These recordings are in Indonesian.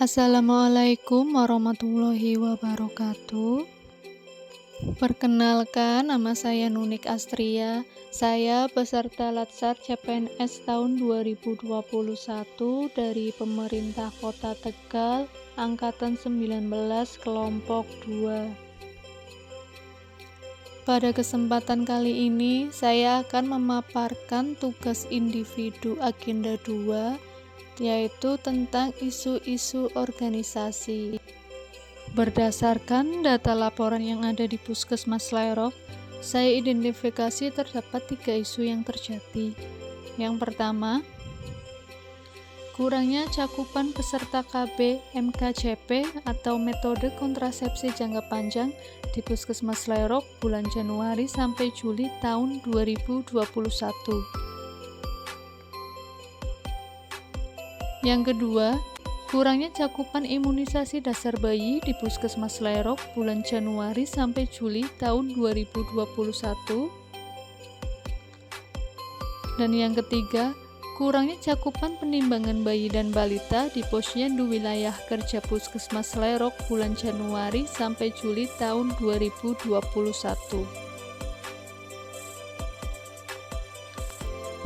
Assalamualaikum warahmatullahi wabarakatuh. Perkenalkan, nama saya Nunik Astria. Saya peserta Latsar CPNS tahun 2021 dari pemerintah Kota Tegal, Angkatan 19, kelompok 2. Pada kesempatan kali ini, saya akan memaparkan tugas individu agenda 2, yaitu tentang isu-isu organisasi. Berdasarkan data laporan yang ada di Puskesmas Lerok, saya identifikasi terdapat 3 isu yang terjadi. Yang pertama, kurangnya cakupan peserta KB MKCP atau metode kontrasepsi jangka panjang di Puskesmas Lerok bulan Januari sampai Juli tahun 2021. Yang kedua, kurangnya cakupan imunisasi dasar bayi di Puskesmas Lerok bulan Januari sampai Juli tahun 2021. Dan yang ketiga, kurangnya cakupan penimbangan bayi dan balita di Posyandu Wilayah Kerja Puskesmas Lerok bulan Januari sampai Juli tahun 2021.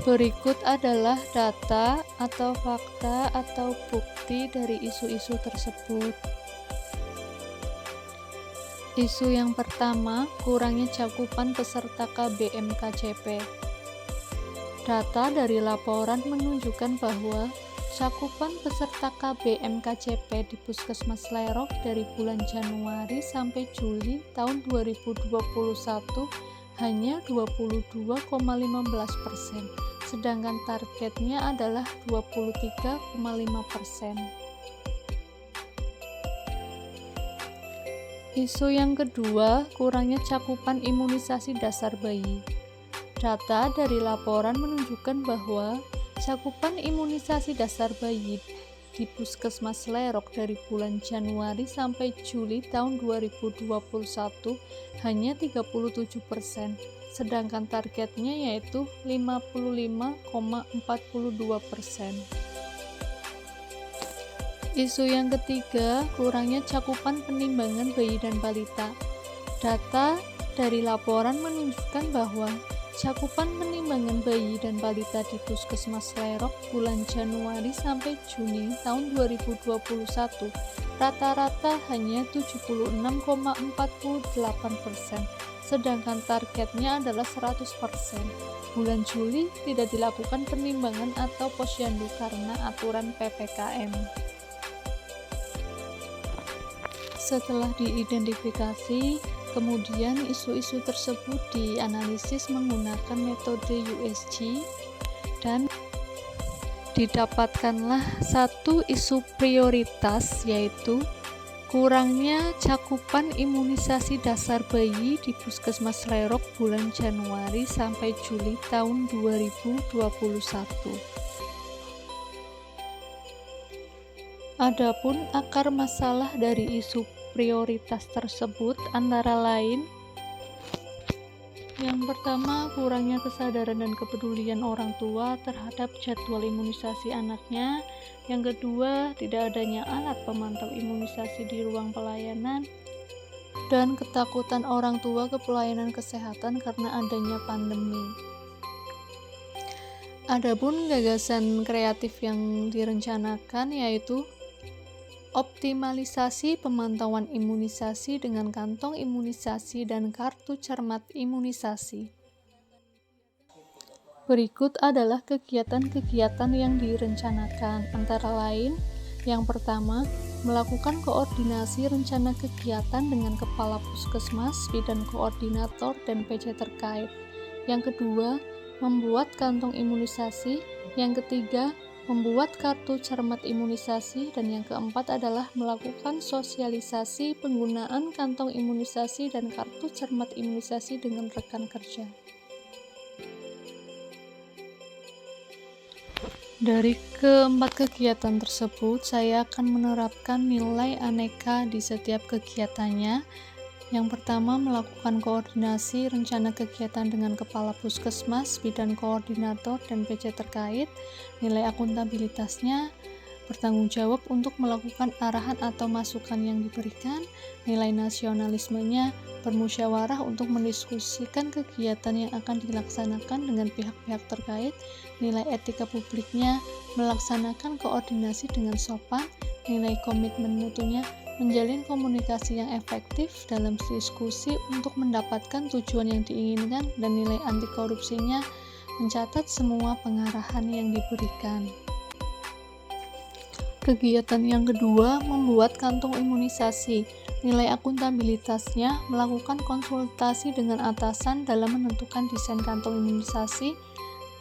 Berikut adalah data atau fakta atau bukti dari isu-isu tersebut. Isu yang pertama, kurangnya cakupan peserta KB MKCP. Data dari laporan menunjukkan bahwa cakupan peserta KB MKCP di Puskesmas Lerok dari bulan Januari sampai Juli tahun 2021 hanya 22,15%. Sedangkan targetnya adalah 23,5%. Isu yang kedua, kurangnya cakupan imunisasi dasar bayi. Data dari laporan menunjukkan bahwa cakupan imunisasi dasar bayi di Puskesmas Lerok dari bulan Januari sampai Juli tahun 2021 hanya 37%. Sedangkan targetnya yaitu 55,42%. Isu yang ketiga, kurangnya cakupan penimbangan bayi dan balita. Data dari laporan menunjukkan bahwa cakupan penimbangan bayi dan balita di Puskesmas Lerok bulan Januari sampai Juni tahun 2021 rata-rata hanya 76,48%. Sedangkan targetnya adalah 100%. Bulan Juli tidak dilakukan penimbangan atau posyandu karena aturan PPKM. Setelah diidentifikasi, kemudian isu-isu tersebut dianalisis menggunakan metode USG dan didapatkanlah satu isu prioritas, yaitu kurangnya cakupan imunisasi dasar bayi di Puskesmas Lerok bulan Januari sampai Juli tahun 2021. Adapun akar masalah dari isu prioritas tersebut antara lain: yang pertama, kurangnya kesadaran dan kepedulian orang tua terhadap jadwal imunisasi anaknya. Yang kedua, tidak adanya alat pemantau imunisasi di ruang pelayanan, dan ketakutan orang tua ke pelayanan kesehatan karena adanya pandemi. Adapun gagasan kreatif yang direncanakan yaitu optimalisasi pemantauan imunisasi dengan kantong imunisasi dan kartu cermat imunisasi. Berikut adalah kegiatan-kegiatan yang direncanakan, antara lain: yang pertama, melakukan koordinasi rencana kegiatan dengan Kepala Puskesmas, Bidan Koordinator, dan PC terkait. Yang kedua, membuat kantong imunisasi. Yang ketiga, membuat kartu cermat imunisasi. Dan yang keempat adalah melakukan sosialisasi penggunaan kantong imunisasi dan kartu cermat imunisasi dengan rekan kerja. Dari keempat kegiatan tersebut, saya akan menerapkan nilai aneka di setiap kegiatannya. Yang pertama, melakukan koordinasi rencana kegiatan dengan Kepala Puskesmas, Bidan Koordinator, dan PC terkait. Nilai akuntabilitasnya bertanggung jawab untuk melakukan arahan atau masukan yang diberikan. Nilai nasionalismenya bermusyawarah untuk mendiskusikan kegiatan yang akan dilaksanakan dengan pihak-pihak terkait. Nilai etika publiknya melaksanakan koordinasi dengan sopan. Nilai komitmen mutunya menjalin komunikasi yang efektif dalam diskusi untuk mendapatkan tujuan yang diinginkan, dan nilai anti korupsinya mencatat semua pengarahan yang diberikan. Kegiatan yang kedua, membuat kantung imunisasi. Nilai akuntabilitasnya melakukan konsultasi dengan atasan dalam menentukan desain kantong imunisasi.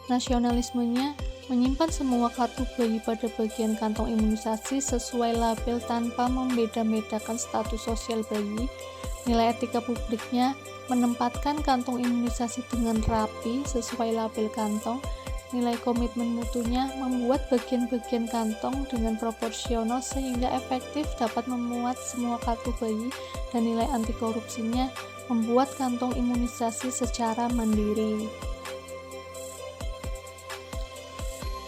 Nasionalismenya menyimpan semua kartu bayi pada bagian kantong imunisasi sesuai label tanpa membeda-bedakan status sosial bayi. Nilai etika publiknya menempatkan kantong imunisasi dengan rapi sesuai label kantong. Nilai komitmen mutunya membuat bagian-bagian kantong dengan proporsional sehingga efektif dapat memuat semua kartu bayi, dan nilai anti korupsinya membuat kantong imunisasi secara mandiri.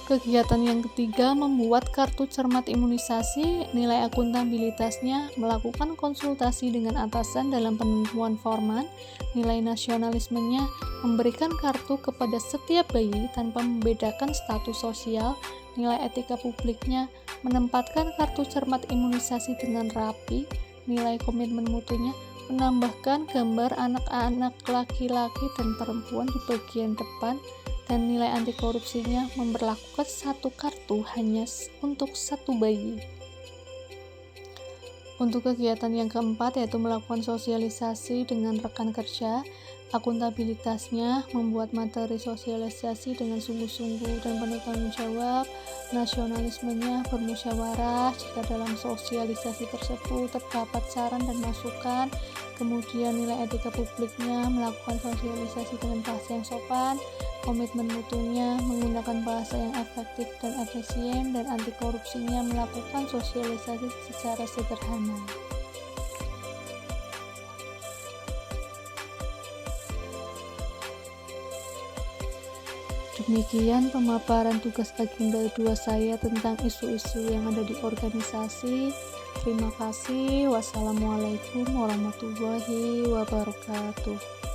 Kegiatan yang ketiga, membuat kartu cermat imunisasi. Nilai akuntabilitasnya melakukan konsultasi dengan atasan dalam penentuan format. Nilai nasionalismenya memberikan kartu kepada setiap bayi tanpa membedakan status sosial. Nilai etika publiknya menempatkan kartu cermat imunisasi dengan rapi. Nilai komitmen mutunya menambahkan gambar anak-anak laki-laki dan perempuan di bagian depan, dan nilai anti korupsinya memberlakukan satu kartu hanya untuk satu bayi. Untuk kegiatan yang keempat, yaitu melakukan sosialisasi dengan rekan kerja. Akuntabilitasnya membuat materi sosialisasi dengan sungguh-sungguh dan penuh tanggung jawab. Nasionalismenya bermusyawarah jika dalam sosialisasi tersebut terdapat saran dan masukan. Kemudian nilai etika publiknya melakukan sosialisasi dengan bahasa yang sopan. Komitmen mutunya menggunakan bahasa yang efektif dan efisien, dan anti korupsinya melakukan sosialisasi secara sederhana. Demikian pemaparan tugas agenda 2 saya tentang isu-isu yang ada di organisasi. Terima kasih. Wassalamualaikum warahmatullahi wabarakatuh.